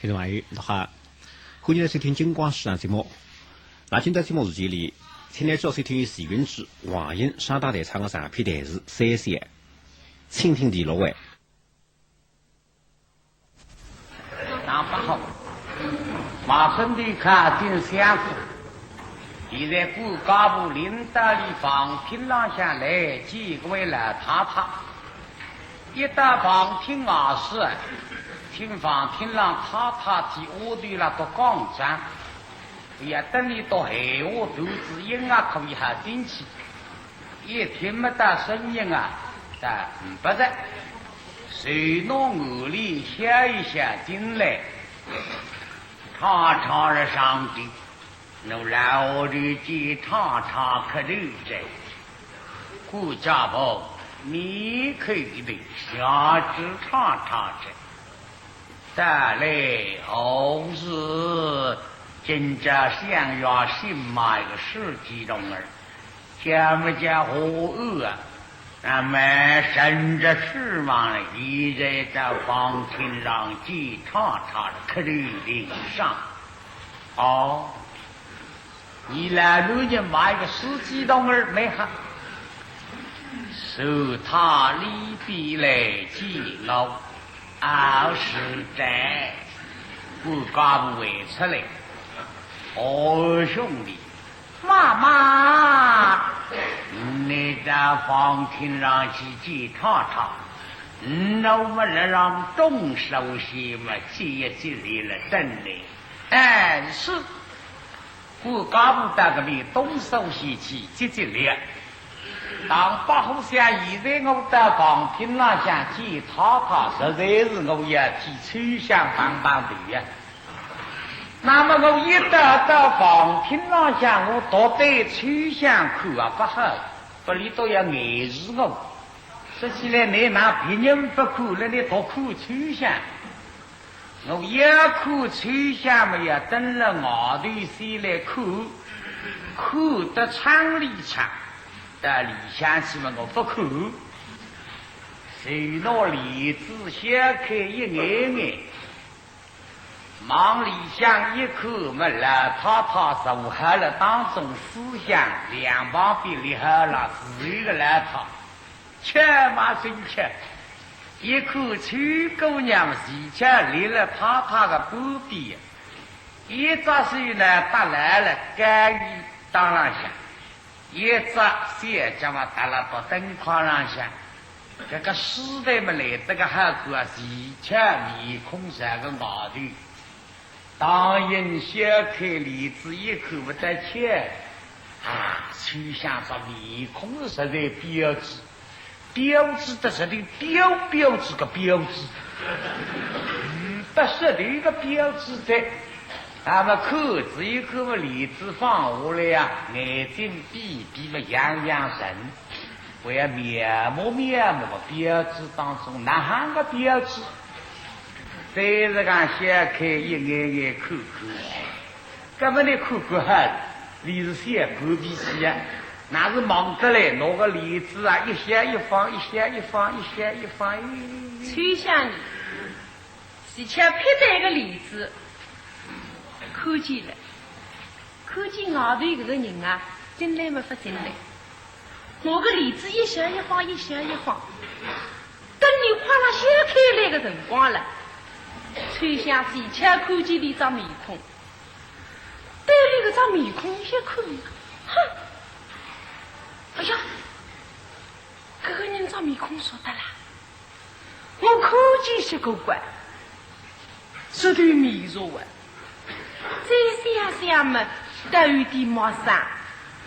听众朋友，大家好，欢迎收听金光时尚节目。那今在节目时间里，请来主要收听徐云之、黄英、沙大台唱的上片台词3线，蜻蜓第6位。打不好，马上的看定相府，现在国家部领导的房厅上下来几位老太太，一到房厅外时，听房厅上太太提我对了都讲讲，也等你到黑我肚子音啊可以好进去，也听不到声音啊，但不在。谁弄我里下一下进来，常常的上帝，能让我的鸡常常可留着。顾家宝，你可以的下只常常着。带来后日，真正想要新买个世纪中儿，讲不讲何恶啊？那么甚至指望了一人在房厅上几常常的客领上。哦，你来路人买个世纪中儿没好，受他利弊来记录。20载，不家不为出来。哦，兄弟，妈妈，你在房厅上去唱唱，那么让动手些嘛，接来了等来。哎，是，不家不大个里动手些去接来。当八户下现在我到房厅上想去太太，实在是我也替秋香帮帮的呀。那么我一到房厅上想，我多对秋香看啊不好，不里都要碍事我。说起来，你拿别人不看，那你多看秋香。我一看秋香嘛，也等了外头谁来看，看得厂里厂。到理想去嘛，我不看。谁拿梨子小开一眼眼，往里向一看嘛，老太太受害了当中思想，两旁边厉害了，是一个老太，吃嘛真吃。一看崔姑娘喜鹊离了太太的半边，一只手呢打来了，干预当然下。一只小将嘛打了到灯框上下，这个时代嘛来这个好看啊，喜鹊面孔上个外头，当因小开梨子一口不得吃啊，秋香说面孔是实在标志，标志的实在标志个标志，不是的一个标志在。那么口子一口嘛，梨子放下来呀，眼睛闭闭嘛，样样神。我要面目的标志当中，哪行个标志？再是讲掀开一眼眼看看，根本你看看哈，梨子些半鼻息呀，那是忙得来，拿个梨子啊，一下一放，一下一放，一下一放。秋香里，是吃皮带个梨子。看见了，看见外头这个人啊，进来没法进来。我个梨子一小一放，一小一放，等你花了小开来个辰光了，吹响喜鹊看见你张面孔，对你个张面孔一看，哼，哎呀，这个人张面孔说得啦，我看见些个怪，这对面容啊。再想想嘛，都有点陌生，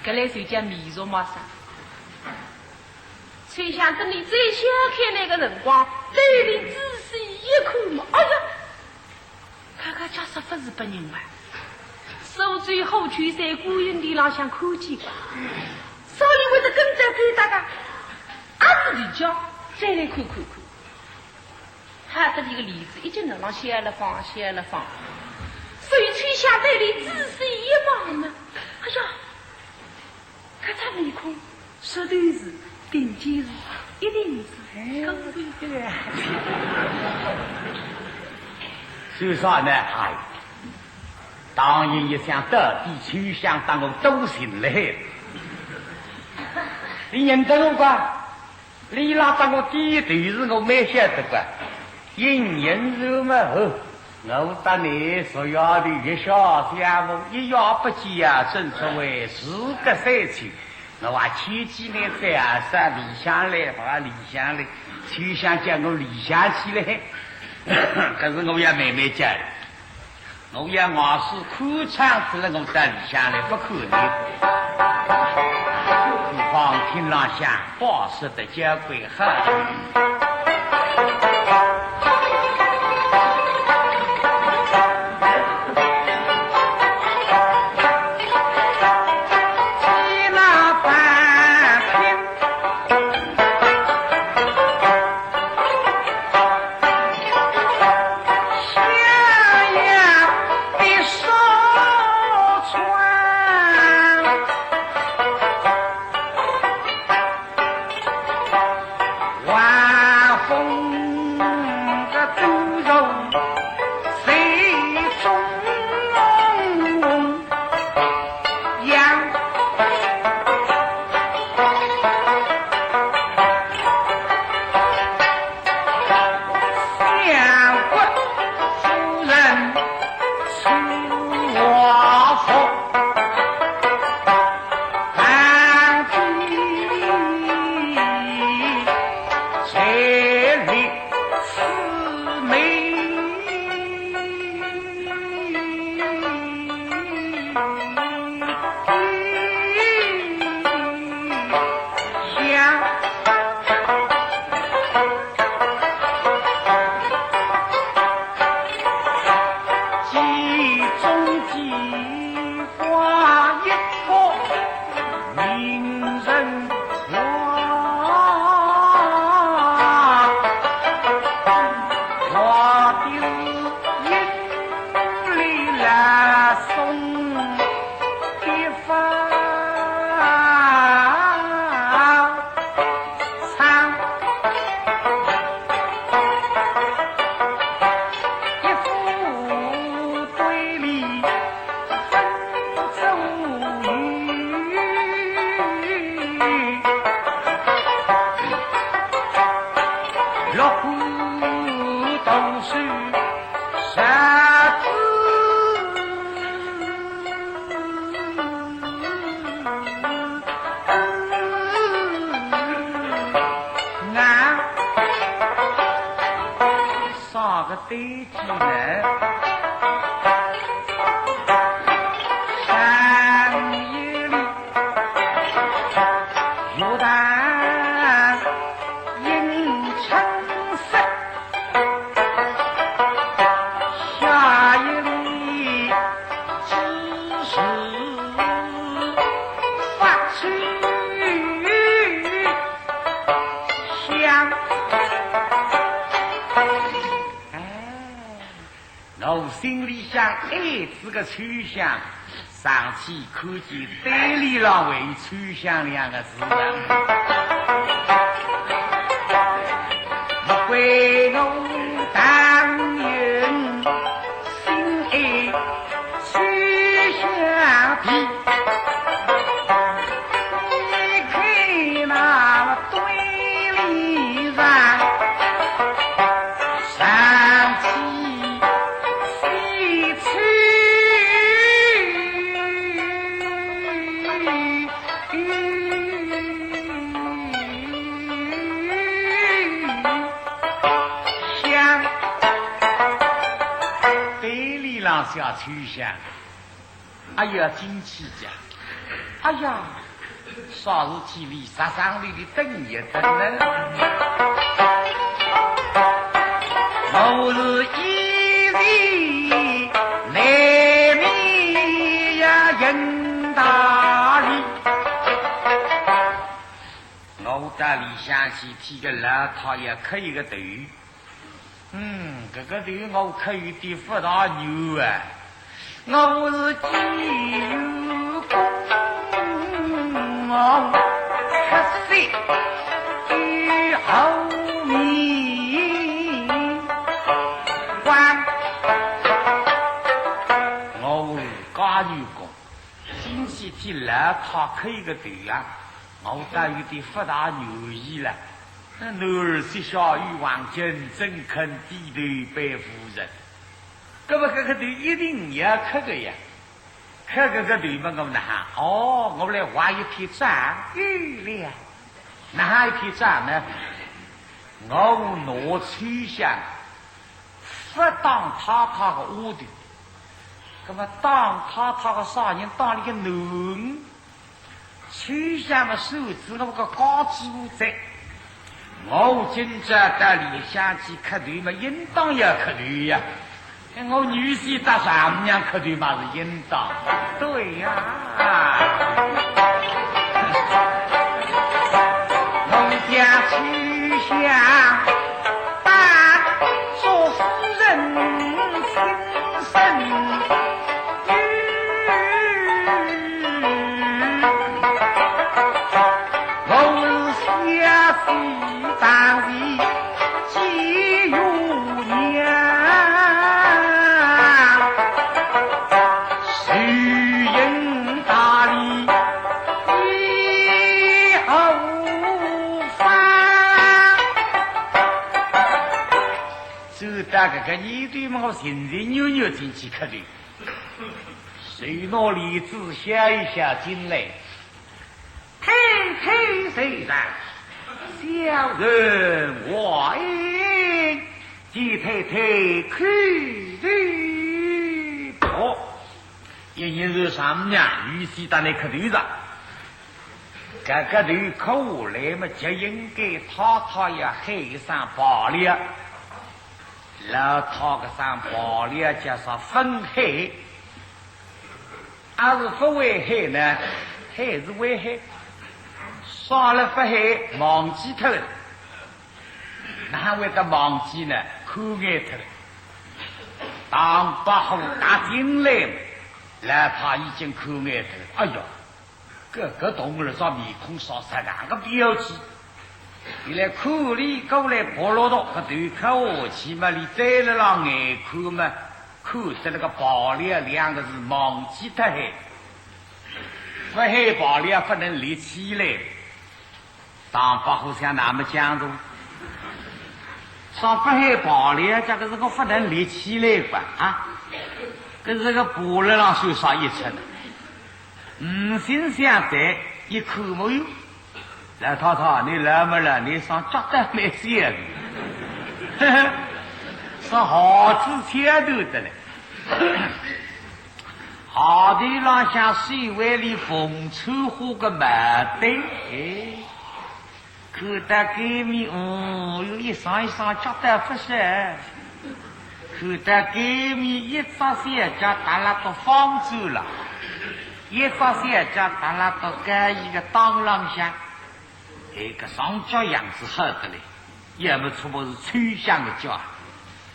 搿来就叫面容陌生。吹响等你再小开那个辰光，对你仔细一看嘛，哎呀，看看家说不是不人嘛，手最后去在孤云地浪向看见过，手里为着跟着配搭个，阿子里叫再来看看看，他的这个梨子一直能让写了放，所以吹响对你仔细一望呢，哎呀，看他面孔，绝对是顶尖是，一定是高贵的。就说呢，哎，当然也想得地去想当我都行嘞。你认得我吧？你拉当我第一对是我没晓得吧？因人如嘛后，我当你所要的月下项目一样不济啊，正所谓四个赛区。我话前几年在啊山理想来，把理想来，就想将我理想起来。可是我也慢慢讲，我也我是看场子了，我在理想来不可能。何况听浪向报时的交规好。对起来，山野里有旦迎春色，夏夜里只是发出香。我心里想，哎，这个秋香，上去看见对里上为秋香两个字不怪我当年心爱秋香皮，你看那对里上上去。小秋香，哎呀，进去讲，哎呀，啥事体里沙上里的等一等呢？我是一里来米呀人大里，我在里向去剃个老头也磕一个头。这个头我可有点不大牛啊！我是基友公，可惜于后面关员工，星期天来他开一个队啊，我倒有点不大愿意了。那男儿膝下与王君，怎肯低头拜夫人？那么这个队一定要开个呀，开个队嘛，我们喊哦，我们来画一篇展语了。哪一篇展呢？我拿崔香不当太的屋头，那么当太的啥人当了个男，崔香的手指那个高子屋在。我今朝到里乡去磕头嘛，应当要磕头呀。我女婿到丈母娘磕头嘛是应当。对呀、我家去乡当做夫人亲生我是下夫单位既有娘，谁应大礼以后发。走到这个泥堆嘛，我现在扭扭进去磕头，谁拿梨子下一下进来，推推谁上。小人我应季太太看对不？一年是上母娘女婿当来磕头上，这个头磕下来嘛，就应该他要黑上包了，老他个上包了叫啥分黑，还是不为黑呢？还是为黑？杀了不害，忘记脱了。哪会个忘记呢？看眼脱了。当八号打进来，来他已经看眼脱了。哎呦，这个动物上面孔烧三个标记。你来看里过来破落到个头看下去嘛，你再来让眼看嘛，看着那个宝莲两个字忘记脱害。不害宝莲不能立起来。当八号像那么讲的，上不害跑了，这个是个不能立起来吧？啊，跟这个玻璃上受伤一层的，心想在一口没有。来太太，你来没了？你上脚得没些的，上好子前头的嘞。好的，让像水湾里风吹花个满灯，哎。看到对面，有一双脚得不是；看到对面一只小脚打那个方舟了，一只小脚打那个干一个当啷向，那个上脚样子好的嘞，要么出不是吹响的脚，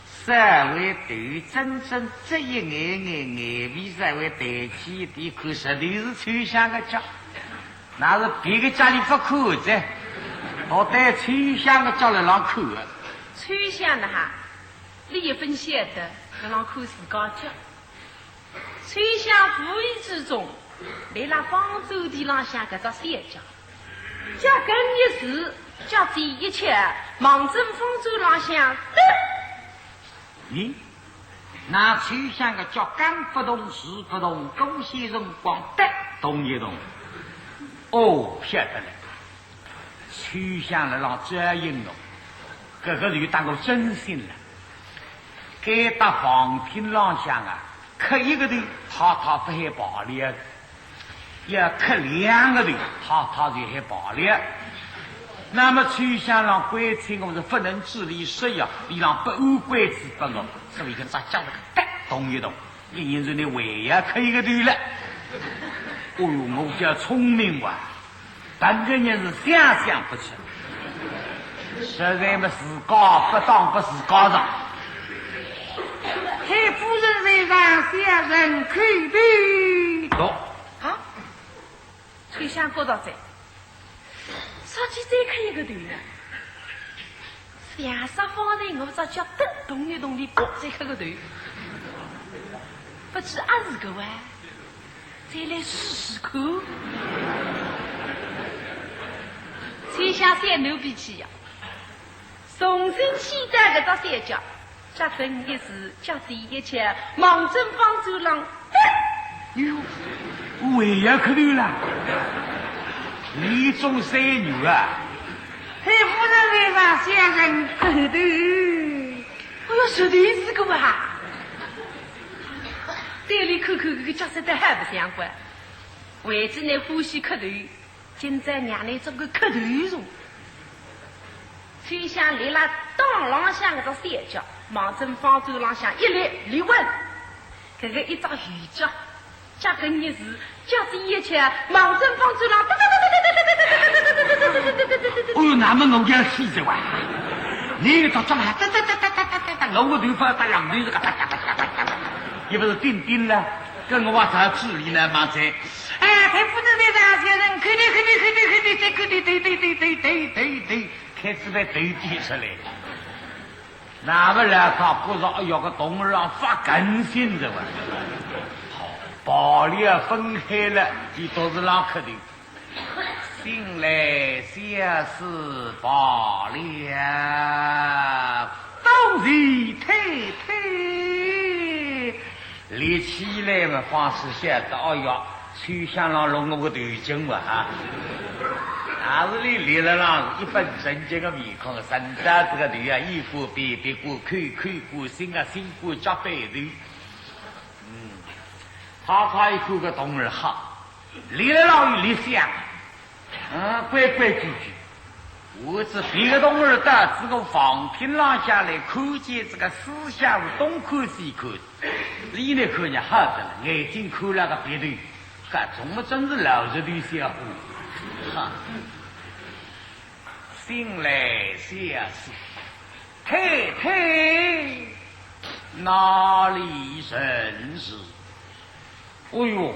三位头真正这一眼皮三位抬起的看，实在是吹响的脚，那是别个家里不看的。我带吹响的叫来让看的，吹响的哈，你一分晓得，让人看自家脚。吹响无意之中，来那方舟地浪向搿只小脚，脚跟一时，脚底一切，望正方舟浪向，咦，那吹响的脚杆不动，势不动，勾些辰光得动一动，哦，晓得了。吹响了让这应了，这个就当个真心了。该到房厅浪向啊，磕一个头，他不还罢了；要磕两个头，他就还罢了。那么吹响让规矩我是不能自理实呀，你让不按规矩不我，所以跟咱讲了个动一动，一人说你还要磕一个头了。哦哟，我叫聪明哇！但个人是想不出，实在么自家不当不自家上。太夫人身上小人看的多啊！吹响高到在，说起再看一个头呢。两三方人我只叫动动一动的，再看个头，不知阿是个哇？再来试试看。才像山牛比起呀，重新期待这个三角，加深一时，加第一切，望正方走廊。哟，我也要看头了，你种山牛啊？太夫人为啥想人看头？我要说的是个啊！这里看看这个角色的还不相关，为子呢欢喜磕头，今朝娘来做个磕头容。崔香立了当廊向个三角，望正方走廊向一来立稳，这个一张雨脚，加个日时，加第一切，望正方走廊。哦哟，那么我要死着哇！你到这来，我头发打两头是个哒哒哒哒哒哒，也不是钉钉了，跟我往啥治理呢？妈在，哎，太夫人在上先生，看你，再看你，对，开始来对地出来。那么来他不是哎呀个动儿啊发更新着哇！好，暴力啊分开了，你都是拉客的。醒来小事罢了，都是太太立起来嘛，方式晓得，哎呀，崔香郎弄我个头巾哇哈！那是你立了郎一本正经的面孔，身大这个头啊，衣服别过，看过心啊，心过脚背头。他一看个东儿好，立了郎立相。规矩矩，我是别个东儿的，这个房厅拉下来，看见这个四下东看西看，里呢看见好的了，眼睛看那个别的，这怎么真是老实的小伙？哈，醒来小事，太太哪里人事？哎呦！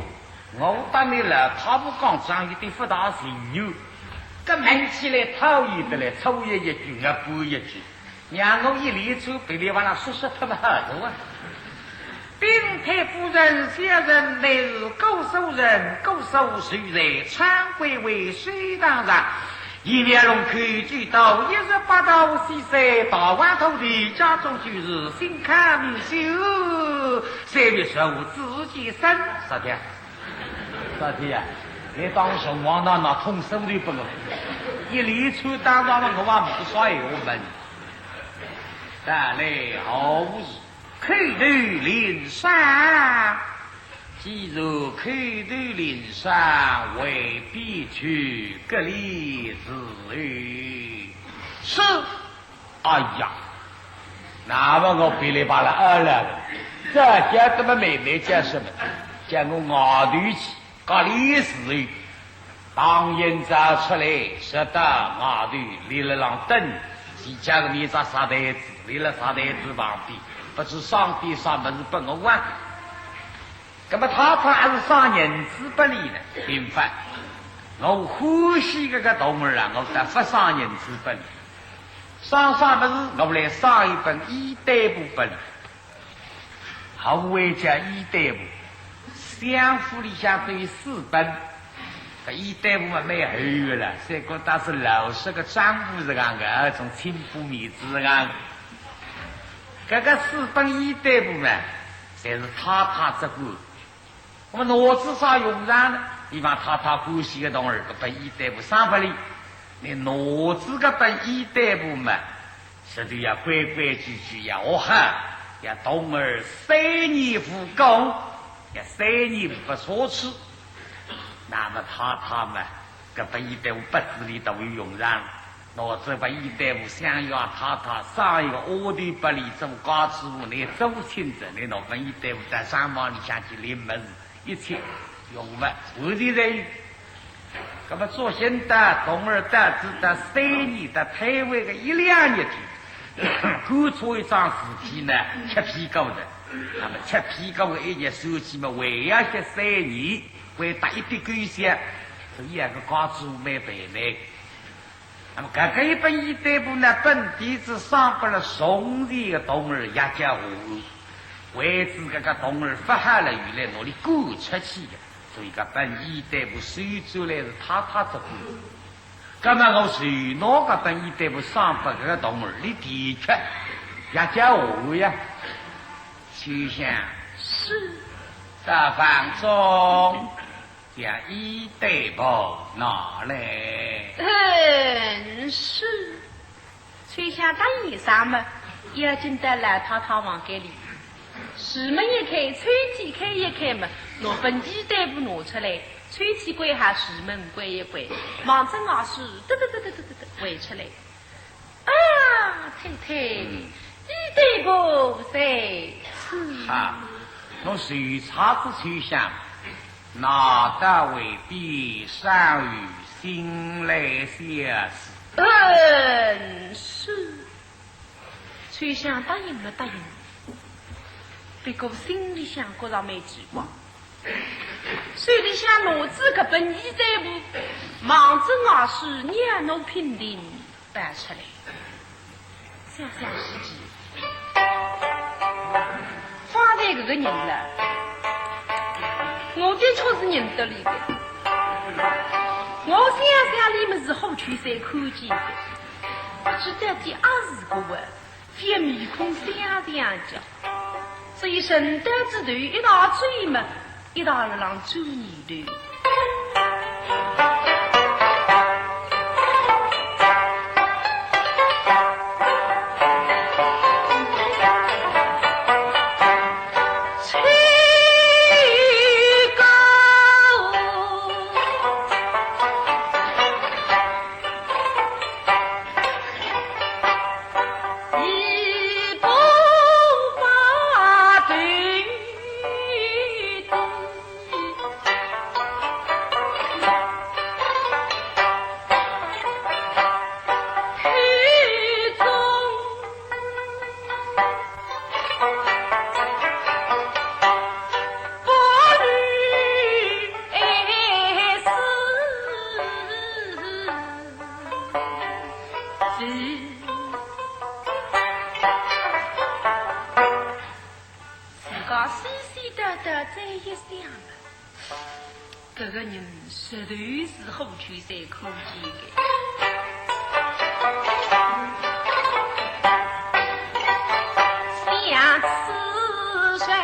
我当你了，他不讲讲一点不大行牛，这闻起来讨厌的嘞，抽一句，我补一句，让我一连出别里往那说他们好多啊。禀太夫人，小人乃是高手人，高手虽在参归为水当上，一年龙口举刀，18刀西山，大碗土地，家中就是心看明秀，3月15自己生啥的。啥的呀？你当神王那通手的不能，一连串当当了，我还不耍我们。但来好事，口头临山，既如口头临山，未必去各离子语。是，哎呀，那么我噼里啪啦了，这家这么妹妹讲什么？讲我外头去。搞历史，当然找出来，识得外头立了浪灯，几家个你在沙袋子，立了沙袋子旁边，不知上边啥么子不我玩。那么他还是上人资不理呢？并不，我欢喜这个动物啊，我得不上人资不理。上啥么子？我来上一本一代部不理，后为讲一代部。相互里相对4本，一代部嘛没厚的了，这个倒是老实个账簿是样的，从清补面子是样的。这个4本一代部嘛，才是他这个。我们脑子上用上呢，你把他欢喜的东儿，这本一代部上不里，你脑子个本一代部嘛，是的要规矩要哈，要东儿3年复工。要3年不说吃，那么他们这本一代部不子里都有用上，我这本一代部想要他上一个我的不里做高职务，你周清着，你那本一代部在商房里下去临门一切用不我的人，那么做现的东儿的只得3年的退位个1、2年去，搞出一张事体呢，吃皮狗的。那么吃皮狗的一年收起嘛，为要些3年，为打一笔贡献，所以个高职务没白来。那么这个一本一代部呢，本地是上不了宋人的东儿也叫我，为此这个东儿发下了原来努力赶出去的，所以搿等衣带部收走来是太太之苦。葛么我随拿搿等衣带部上百个动物里的确也叫我呀。秋香是在房中将衣带部拿来。是。崔香当衣裳嘛，要进到来太太房间里。石门一开，吹气开一开嘛，拿本衣带布拿出来，吹气关下，石门关一关，望着外是嘚嘚嘚嘚嘚嘚围出来。啊，太太，衣带布在此。好，我随茶子秋香，拿得未必善于心来小事。是。崔香答应了答应。不过心里想觉着没指望，手里想拿子个本衣带布，忙着外事让侬拼定办出来。想想时机，方才这个人了，我的确是认得里的。我想想你们是好去才看见的，只得第二是个问，非面孔相叫。所以神丹之头一道追嘛，一道二郎追你的。这个人实在是好去才可见的。像此人，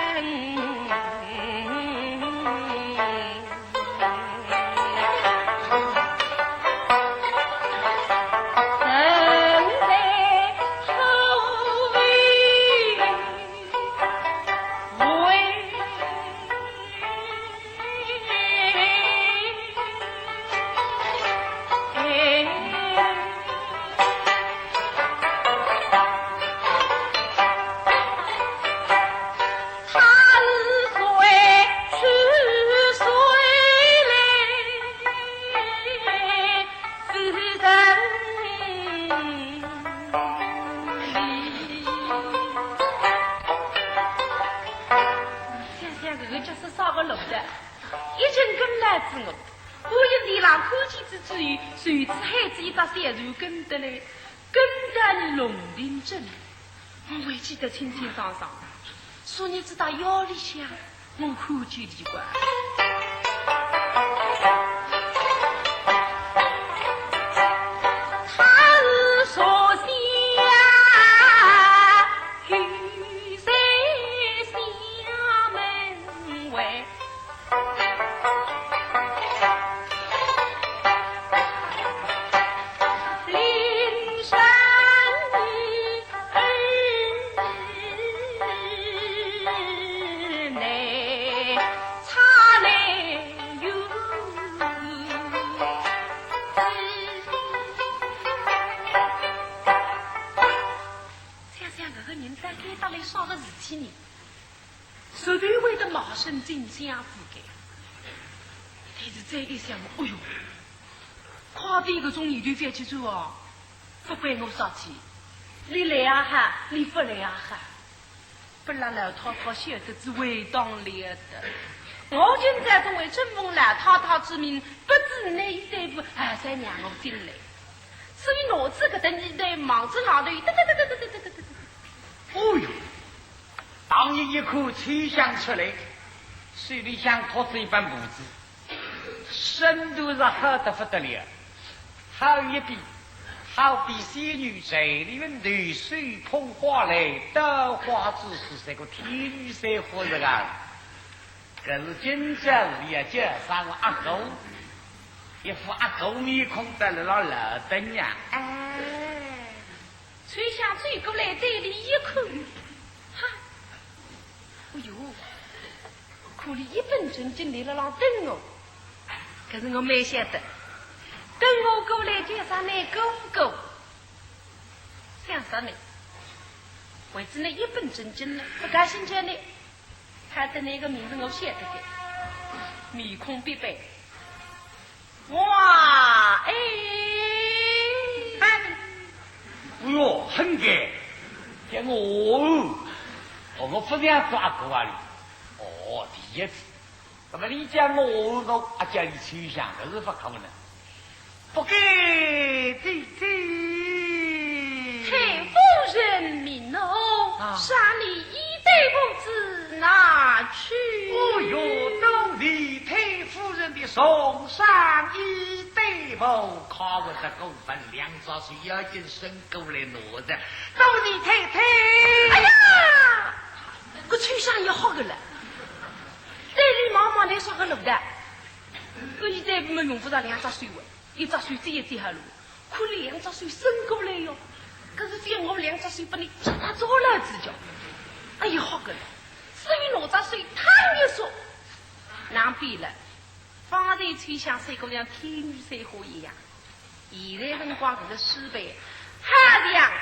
跟得来，跟得龙陵镇，我还记得清清爽爽。说你知道腰里向，我看见的怪。他是说下玉山下门外。手头为的马身进相子给，但是再一想，哎呦，快点个种年头再去做哦，不怪我生气，你来啊哈，你不来啊哈，不让老太太晓得是违当了的。我今在作为正奉老太太之命，不知哪一代不还在让我进来，所以我这个等你在忙着哪里，哦哟！当你一口气想出来，水里向拖着一本簿子，深度是好得不得了，好一笔，好比仙女在里面流水捧花来，稻花之时这个天色火热啊！可是今朝里啊，就上阿狗，一副阿狗面孔在那老灯呀，哎，崔香追过来这里一看，哈，哎呦！可里一本正经来了让等我，可是我没晓得，等我过来叫啥呢？公公，想啥呢？为止呢一本正经呢，不感兴趣呢，他的那个名字我晓得的，面孔必白，哇，哎，哎呦，很给，叫我不这样抓过啊哩。哦，第一次，那么你讲我叫你吹响，可是不可能，不给弟弟。太夫人命哦，杀你一对母子拿去。哦哟，都李太夫人的送上一对母，靠我的公分2兆岁要紧伸过来拿着，都李太太。哎呀，我吹响也好个了。这里忙忙来说个路的，我现在没用不着2只手了，一只手这一这下路，可2只手伸过来哟。可是只要我2只手把你夹他着了只脚，哎呀好个了，至于哪只手他也说，难比了。方才吹响水果像天女水火一样，现在辰光这个失败，海量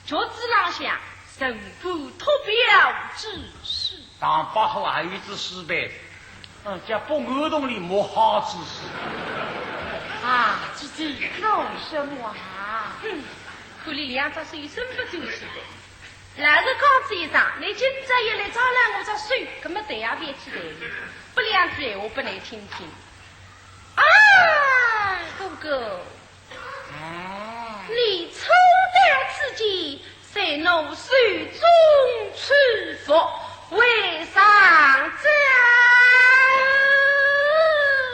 脚趾浪向神父托表之事。当八号还有一只失败，叫不耳洞里没好之事。啊，姐姐弄什么啊？可怜2只手伸不就是的。老是刚子一张，你今朝又来招揽我只手，搿么对呀别起来了，不2句闲话不来听听。啊，哥哥，你抽到此际，在侬手中出佛。为上者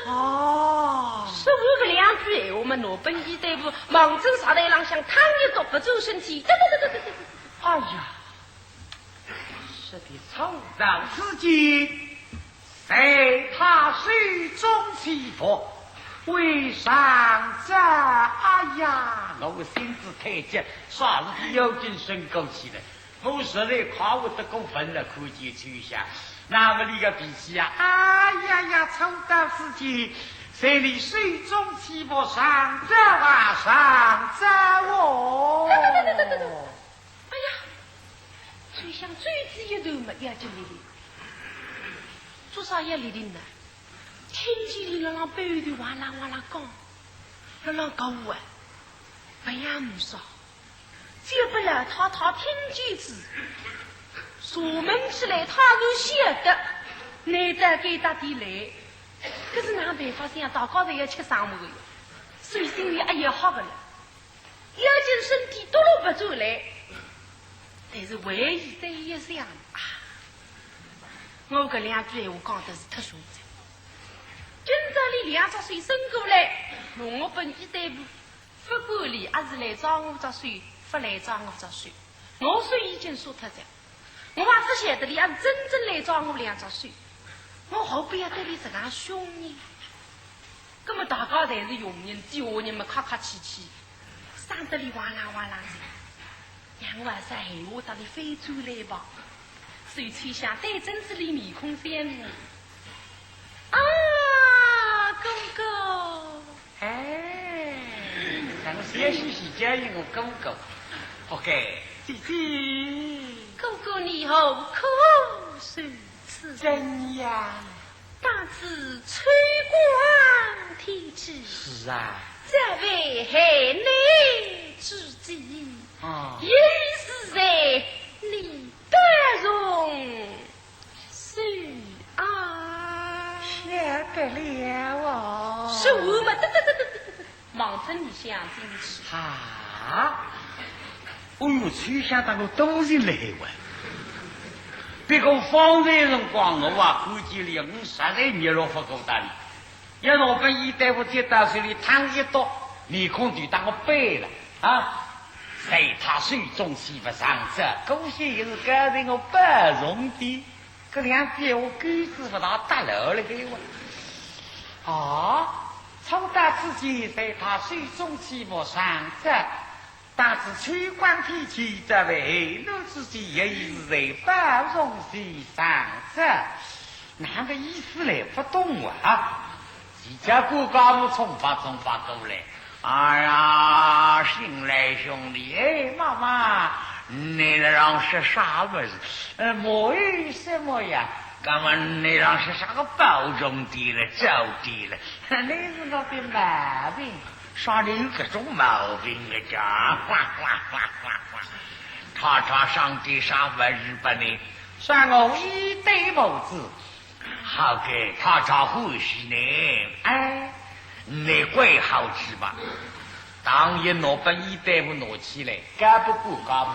哦，说我个2句闲话嘛，我本一对付，忙走上来浪向躺一坐不住身体，哎呀，是的，抽到此际，在他手中起佛，为上者，哎呀，我心智太急，啥事有精神够起来。我实在夸我的过分了，可见吹下。那么你个脾气啊，哎呀呀，抽到自己，谁里水中起波上着啊，上着我。哎呀，最想最子一头嘛，要紧里里，做啥要里里呢？天气里那浪背头哇啦哇啦讲，那浪高啊，不要唔少。就不了他听句子，锁门起来他就晓得，难得给他的来，可是哪办法这样大高头要吃上午的，所以心里也好个了，要紧身体多了不走来，但是唯一这一想啊，我搿2句闲话讲的是特殊的，今朝里2只水伸过来，我本一对步，不管里还是来找我只水。不来找我只手，我手已经说脱了，我还不晓得你要真正来找我2只手，我何必要对你这样凶呢？那么大家侪是佣人，叫人们客客气气，上得里哇啦哇啦的，让我还是闲话到你非转来吧。水吹响，对真子里面孔显目，啊，公公，哎，让我先休息教育我公公。不该，姐姐，哥哥你后可受此真呀？当此吹光天气，是啊，这为害你之计，也是在你得容是啊，晓得了哦。是我们忙着你想进去啊。哦哟，吹响当我都是来玩，别个方才辰光我看见了，我实在热络不够大力。要老本一大夫接到水里烫一刀，面孔就当我背了啊！在他水中洗不上色，姑且又是刚才我不容的，这两天我狗子不大打漏了给我。啊！从大自己在他水中洗不上色，但是吹光天气这位路自己也是在不容洗上色，哪个意思来不懂啊？这个高木冲发过来，哎呀，醒来兄弟，哎，妈妈，你让是啥物事？为什么呀？干嘛你让是啥个包中的了，走的了？那是我的毛病，啥的有各种毛病的家，他上的啥玩意吧呢？算我一对母子。好给他找护士呢，哎，你怪好吃吧？当然我把一袋子拿起来，干不过干不，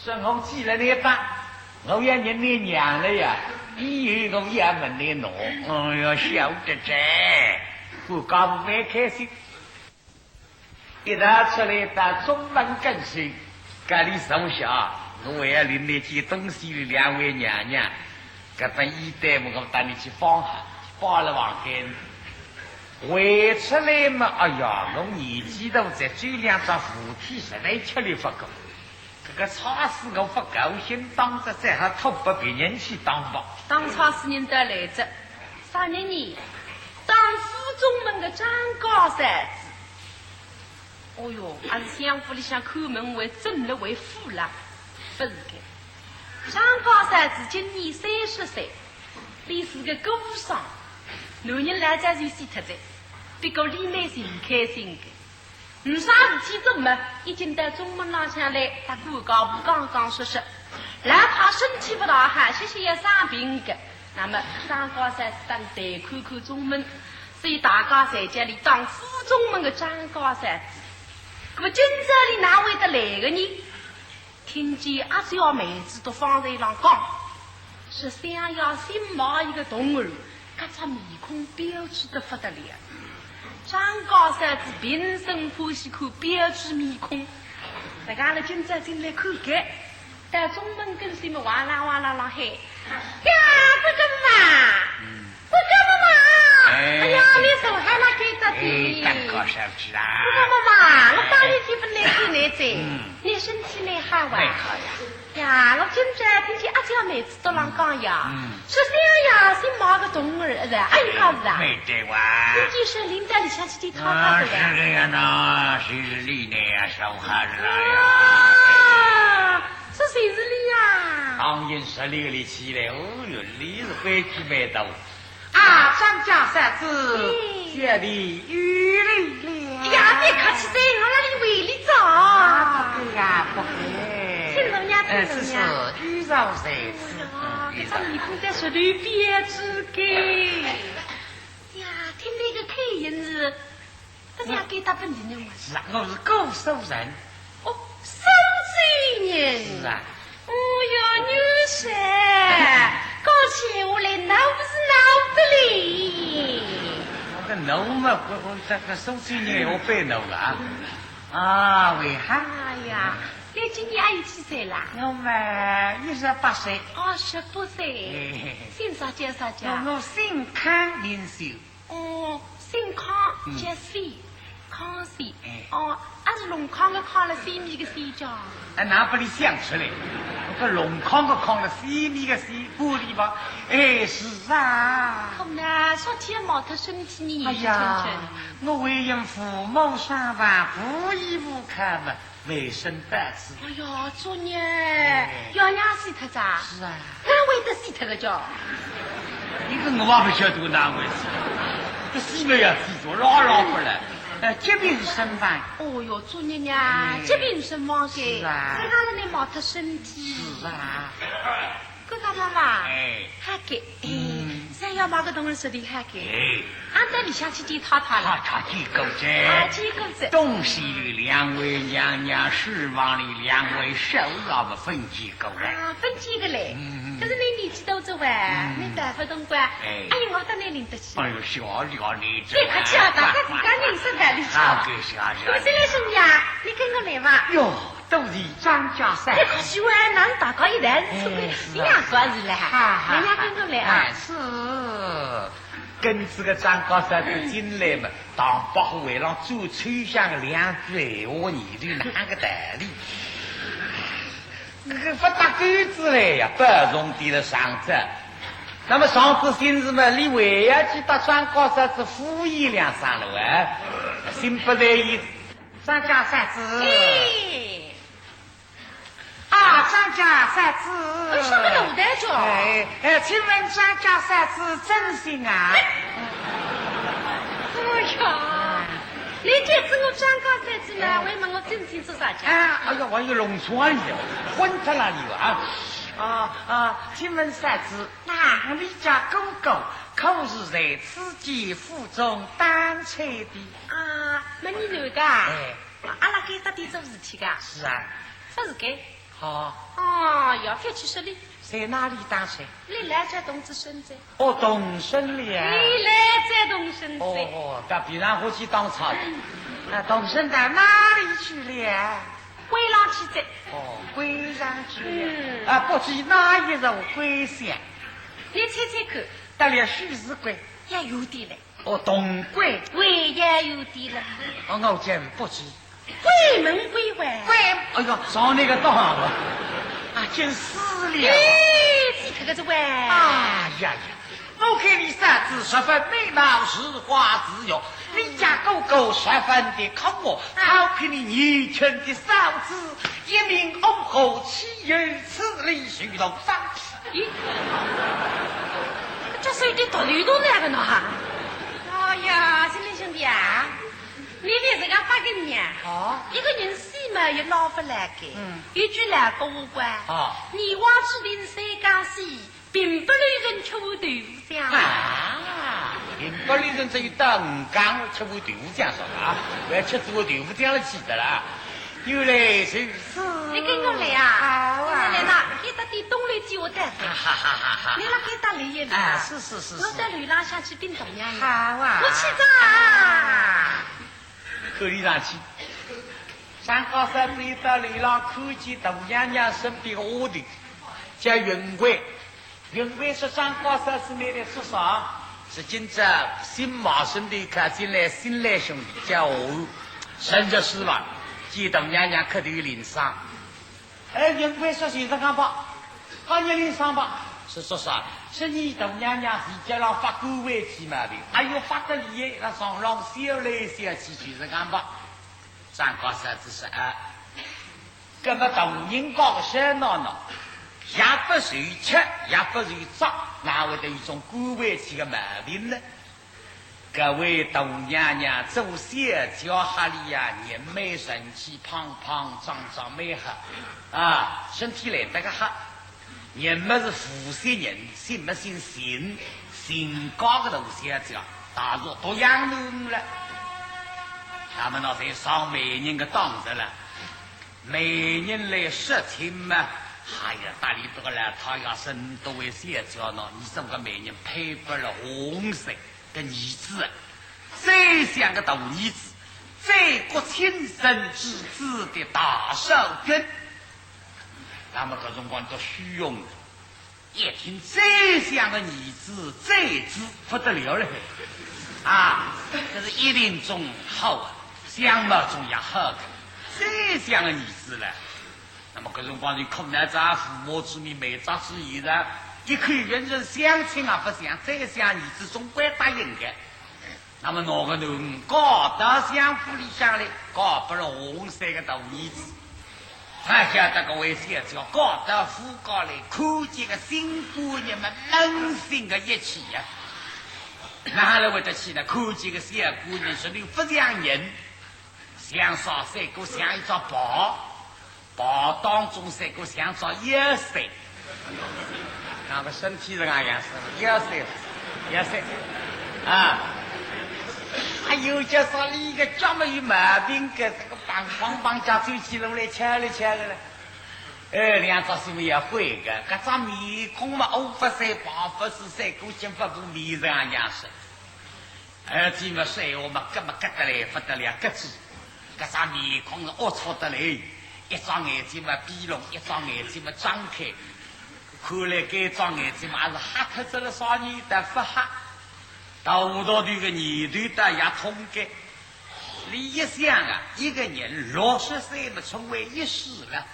是我起了那把，我要你娘了呀，以后我也没你拿，哎呀，晓得这，不干不没开心。一打出来到中门跟随，家里从小，我也领那些东西的两位娘娘。这份一袋我带你去放下，放了往间，回出来嘛，哎呀，我年纪都在这两张扶梯实在吃力不够，这个超市我不高兴，当着在还偷把别人去当吧。当超市人都来着，啥人呢？当府中门的张高三子。哦哟，俺是相府里向看门为正了为副了，不是的。张高三子今年30岁，你是个孤丧，男人来家就死特在，别个里面是不开心的。啥事体做么？已经到中门廊上来，他官高不刚刚说，哪怕身体不大好，些也生病的。那么张高三子当再看看中门，所以大家在家里当府中门的张高三子。那么今朝里哪位得来的呢？听见阿小妹子都放在上讲，是想要新毛一个童儿，搿只面孔标致得不得了。张高三子平生欢喜看标致面孔，大家了今朝进来看看，到中门跟谁们哇啦哇啦啦喊，呀，不干嘛？不干嘛？哎呀，你手还拿给着的？张高三子啊！妈妈，我当你去不来去来在，你身体来好哇？好呀。呀，我今朝听见阿娇妹子都啷讲呀，说想呀，新毛个童儿是吧？哎呀是啊。没得哇。估计是领导里下去的讨好的是这样的，谁是你呢呀？小孩子了呀。啊，是谁是你呀？当然是你里起来，哦哟，你是飞机没到。啊，张家三子，这里遇你了。呀，别客气噻，我让你为你找。不会呀，不会。听人家，听人这是家。遇上谁子？这张面孔在石头边之间。呀，听那个口音是，这想给他本地人嘛？是啊，我是高手人。哦，收罪人。是啊。哦哟，女婿，讲起话来，闹不是闹得哩。我个闹嘛，我这个收罪人我背闹了啊！为啥？哎呀，你今年还有几岁啦？我嘛28岁。28岁。姓啥叫啥叫？我姓康名秀。哦，姓康叫谁？康熙。哦，俺是龙康的康了西米的西叫。哪把你想出来？我个龙康的康了西米的西，玻璃吧？哎，是啊。可呢，昨天毛他身体你哎呀，我为人父母双亡，无依无靠嘛，为生白痴。哎呀，昨日要娘死他咋？是啊。哪会得死他个叫？一个我也不晓得哪回事，这死没要死着，老不来。疾病身亡。哦哟，昨日呀，疾病身亡的，是啊，这刚才你毛他身体。是啊。哥哥妈妈，哎，还给，咱要买个东西的还给，哎，俺在里向去见太太了。他几个子？几个子？东西里2位娘娘，西房里2位首要不分几个嘞？分几个嘞？可是你纪多着哇，你大不懂管。哎呀，我到那领得起。哎呦，小李啊，你这。别客气啊，大家自家认识的，你瞧。对，是啊。我这来兄弟啊，你跟我来嘛。哟，都是张家山。别客气哇，咱大家一来是一样关系嘞。人家跟我来啊。是。跟这个张高山子进来嘛，当北会上最抽象的两句闲话，你对哪个道理？这个不打钩子来呀，不容地了上着。那么上次新日嘛，李伟呀去到张高山子敷衍两上楼啊，心不在意。张家山子。张家三子，什么脑袋着？请问张家三子真姓啊？哎呀，你这次我张家三子呢？为什么我真姓是啥家？哎呀，我有弄错了，混在哪里啊？请问三子，哪里家公公可是在此间府中当差的？没你男的？阿拉给到底做事体的？是啊，不是给。要飞去十里，在哪里当差？你来在东子生在。东升里啊。你来在东升在。那必然会去当差的。东升到哪里去了？归上去在。归上去了。不知哪一日归乡？你猜猜看，到了许是归，也有点了。东归，也有点了。我真不知。归门归外，哎呦，上那个当了，真死了！你看个这外，我看你三子十分美貌，诗花自由，你家狗狗十分的可爱，好看你年轻的嫂子，一名红后岂有此理虚荣放屁？这是有点道理都那个呢哈！哎呀，兄弟兄弟啊！你别这个发给你一个人死嘛也捞不来的。一句老话关你挖指定三江西，并不留人吃豆腐浆并不留人只有到五江吃碗豆腐浆说我要吃这碗豆腐浆了记得了。有来就是你跟我来啊！来啦，给他点东来接我带走。你那给他来一来是。我在路浪下去冰豆娘。好啊！我去找。口里上去，山高山子到流浪看见大娘娘身边的丫头，叫云贵。云贵说山高山子那里说啥？是今朝新马兄弟看进来新来兄弟叫我生日是吧？见大娘娘磕头领赏。云贵说先生干吧，你领赏吧。是说啥？是你大娘娘是叫让发狗尾去嘛的，还有发个礼，那上浪小来小去就是干吧。张高山子说那么同人高个小闹闹，也不随吃，也不随抓，哪会得一种狗尾去的毛病呢？各位大娘娘做小脚哈里呀，年美神气，胖胖壮壮美好身体来得个好。人们是富些人，姓么姓姓，姓高个东西叫大若都养奴了。他们那在上美人的当着了，美人来说情嘛，哎呀，大理多了，他要生多为些叫呢，你这个美人配不了红色的女子，最像个大女子，最国亲生之子的大手根。那么各种光都虚荣的，一听这像个女子，这子不得了了这是一定中好相貌中也好的，这像个女子了。那么各种光就可能在父母之命，美长之意呢，一看人人相亲不像，这像女子总归答应的。那么哪个能搞到相府里向来，搞不了红色的大女子。晓得各位小姐，高到府高来，看见个新姑娘们冷心的一气哪来会得去呢？看见个小姑娘是你不像人，像啥三个像一张宝当中三个像张叶色，那个身体是那样子，叶色还有叫说你一个专门有毛病的这个帮家走起路来，瞧了了，两只手也会个，搿张面孔嘛，欧不三胖不是三，古今不顾面上样式。这么说我们搿么搿得来不得了，搿子搿张面孔是龌龊得来，一双眼睛嘛闭拢，一双眼睛嘛张开，看来搿双眼睛嘛是吓脱这了少年的不吓，到舞蹈队个年头的也通改。你一想啊，一个人60岁嘛成为一世了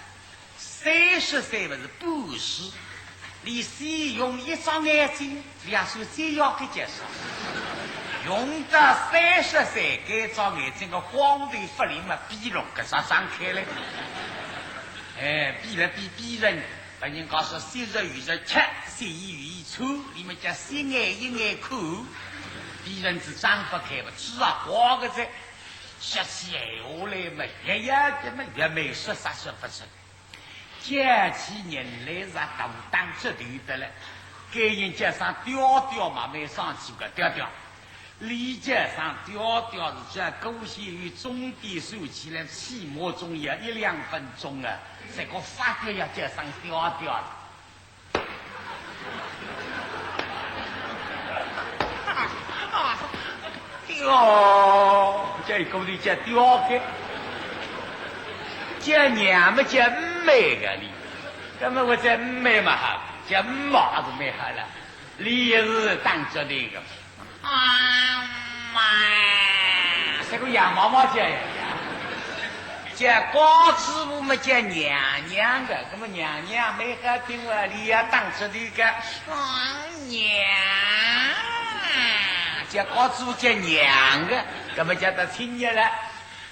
，30岁嘛是半世，你先用一双眼睛2手再要给结束，用到30岁，搿双眼睛个光头发灵嘛闭拢，搿啥张开来？闭了闭人，把人告诉昔日与日吃，昔意与一处，你们叫心眼一眼看，闭人是张不开嘛，只啊光个在。说起闲话来嘛，一样的嘛，越没说啥说不出。讲起人来是独当这头的了。该人街上调调嘛，没上去个调调。李街上调调是将勾线与终点收起来，起码总要1-2分钟啊。这个发觉要街上调调。哟，这一个里叫雕开，叫娘们叫妹个哩，那么我叫妹嘛哈，叫妈是没好了，你也是当着那个，妈，这个羊毛毛叫呀，叫高师傅嘛叫娘娘的，那么娘娘没好听话，你要当着那个娘。叫高祖叫娘的，那么叫他亲热了，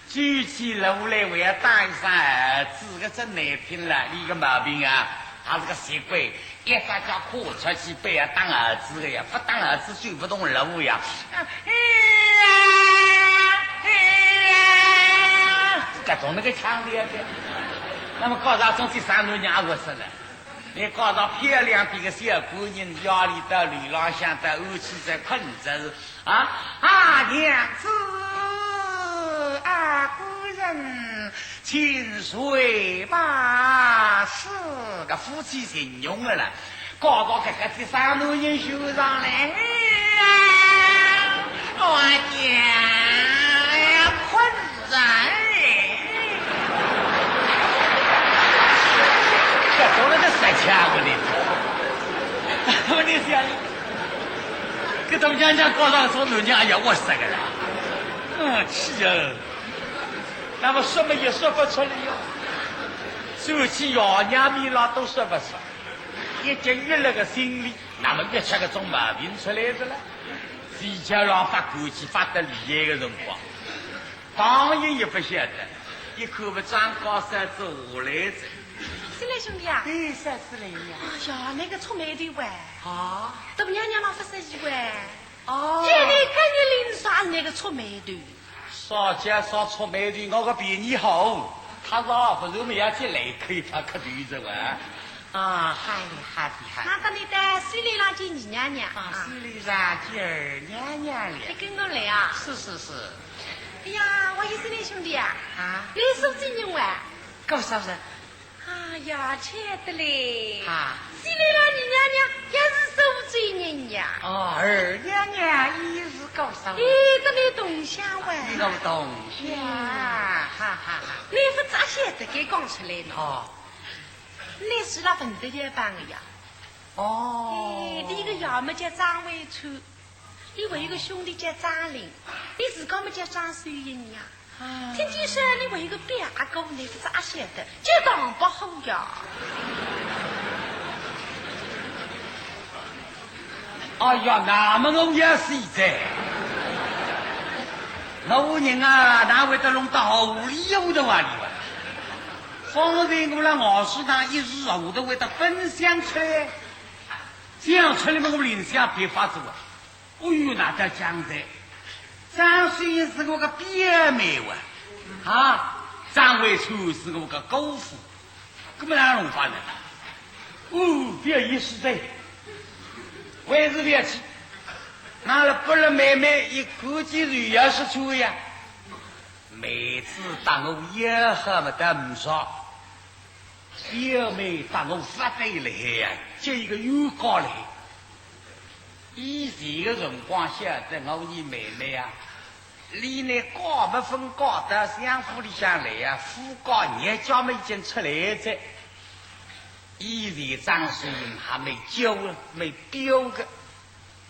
举起楼来为要当一声儿子，这真难听了。你个毛病啊，他是个习惯，一发叫哭出去被要当儿子的呀，不当儿子就不动楼呀。这种那个强烈的，那么高上中去三路娘我死了。你搞到漂亮的个小姑娘，家里的女郎想在屋企在困着娘子姑人，请睡吧，是个夫妻形容的了。搞到这个第三路人修上来，我娘困人。做了个啥枪我的？我的天！给他们娘娘搞上说人家要我死个了，气啊！那么说么也说不出来哟，说起要娘米了都说不出，一经郁了个心里，那么越吃个种毛病出来的了。谁叫让发过去发得厉害的辰光，当然也不晓得，一口不长高山走下来着。是嘞，兄弟啊！对，啥子来呀？哎呀，那个臭美的喂！啊，大娘娘嘛不是一喂。哦，今天看你领上那个臭美的。少家少臭美的，我个比你好。他说不是我们要去来可以他可对着玩。嗨。那到你的水里浪见你娘娘。水里上见二娘娘了。你跟我来啊？是。哎呀，我也是你兄弟啊。你手机人喂？够啥子？哎呀，亲爱的嘞！西来了，你娘娘也是受罪人呀。二娘娘也是高尚。这里东乡喂。你个东乡，你不咋晓得给讲出来呢？你是那文德的班的呀。你个要么叫张伟川，你为一个兄弟叫张林，你自个么叫张水英呀？天天说你为一个表哥，你不咋晓得，就当不好呀。哎呀，那么我也是在，老人啊，哪会得弄到好里有的话里哇？方才我让老师堂一时后头会得分享出来，这样出来嘛，我联想别发作啊！哎呦，那叫讲的。张水英是我个表妹哇，张伟初是我个姑父，根本哪弄法呢？不要意思的，为是不要去，拿了不了妹妹一估计是要是出呀。每次当我也喝不得不少，表妹把我发对来呀，就一个预告来。以前个辰光晓得我你妹妹啊，离那高不分高的相府里向来呀，副高年家们已经出来着。以前张水英还没教没标个，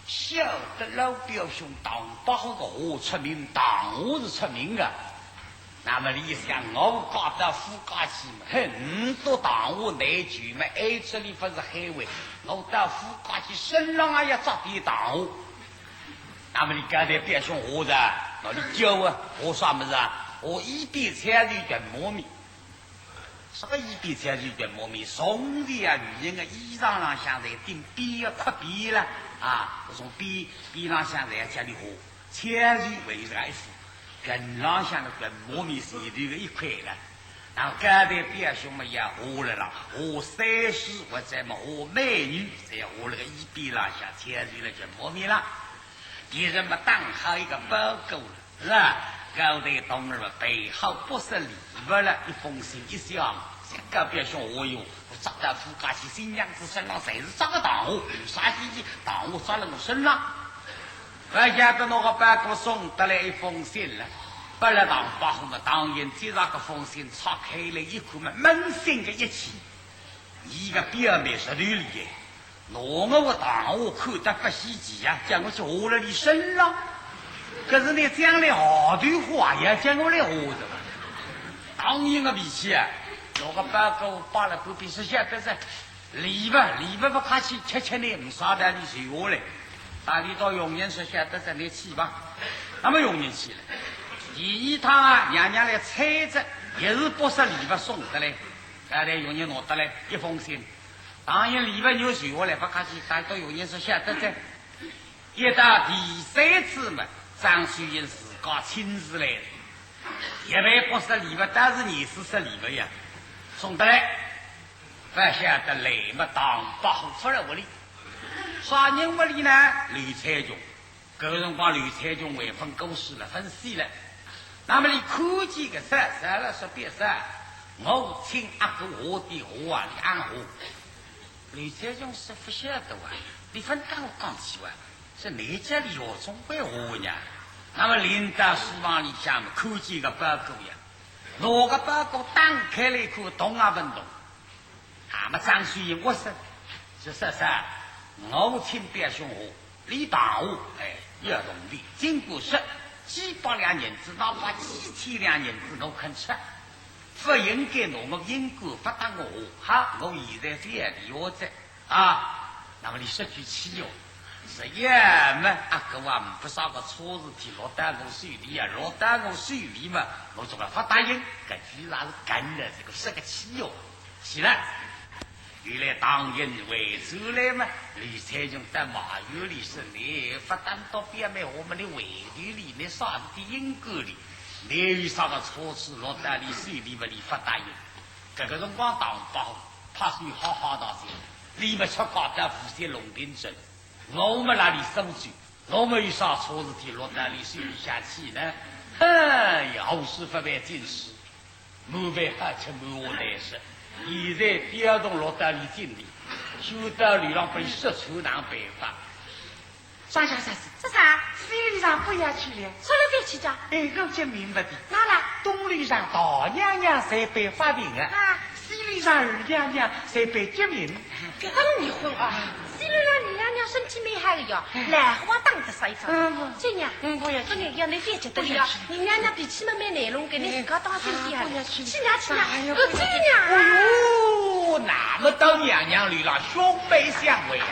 晓得老表兄当不好个我出名，当我是出名的。那么你想我搞到副家去嘛，很多当我内举嘛，爱这里不是海味，我到副家去身上啊要找点当我。那么你刚才表兄我的，那你教我啥么子啊？我一边参与卷磨米。什么一边才是卷磨米，宋的啊，女人的衣裳上向在顶边要刻边了啊，从边上向在家里活，千日为来福，跟上向的卷磨米是一的一块了。然后刚才表兄们也活了啦，活三十或者么活美女，才活了个一边上向千日了卷磨米了。别人们当好一个报告了，是吧？高头同志们背后不是礼物了，一封信一箱，这个表兄我有，我找到副家去新娘子身上谁是这个当我，有啥事情当我抓了我身上。我晓得那个办公送得来一封信了，不来当把我们当然接那个封信拆开了一看嘛，满心的一气，一个表妹是对的，我当我看得不稀奇呀，叫我去活了你身上。可是你讲的好对话呀，叫我来活着。当然个脾气啊，那个报告发了不必是晓得是礼物不客气，吃你唔杀得你随我来。大理到永年是晓得是你去吧，那么永年去了。第一趟啊，娘娘来猜着，也是不是礼物送得来，刚才永年拿得来一封信。当然礼物你随我来不客气，大理到永年是晓得在。一到第三次嘛。张秀英自个亲自来的，一般不是礼物，但是你是礼物呀，送得来，不晓得来嘛当不好出来屋里，啥人屋里呢？吕才琼，这个辰光吕才琼为分公司了，分析了。那么你看见个啥了？说别啥，我请阿哥我的我啊，你安好。吕才琼是不晓得哇，你分刚刚起哇。是哪家里有总会活呢？那么领导书房里向看见个报告呀，那个报告打开了一看，动啊不动。那么张水英我说是，我请表兄我，你当我要容易。经过说几百两银子，哪怕几千两银子，我肯出。不应该我应该不当我好，我现在这样的我在啊，那么你说句气哦。是呀嘛，阿哥话唔不啥个错事体落到我手里啊，落到我手里嘛，我总要不答应，搿居然是干了这个是个气哦。是了，原来当人为主来嘛，吕才琼在马院里是你不但到表妹我们的委员里，你啥子的应该里，你有啥个错事落到你手里嘛，你不答应，这个辰光当不好，怕是好好道歉，你们吃搞到福建龙坪镇。我们那里收据，我们有啥错事体落到你手里下去呢？后事不办尽事，没办法吃没我来说。现在表动落到你尽力，修到路上被说出哪办法？啥事？这啥？水里上不要去了，出了再去讲。我就明白的。哪啦？东里上大娘娘才被发病啊，西里上二娘娘才被结命。别跟你混啊！西里上二娘娘身体蛮好的哟，兰花当得啥一张？这娘，不要，这娘要你别觉得了，你娘娘脾气蛮内容，给你自个当心点。去娘，这娘。哎呦，那么到娘娘里了，兄妹相会啊！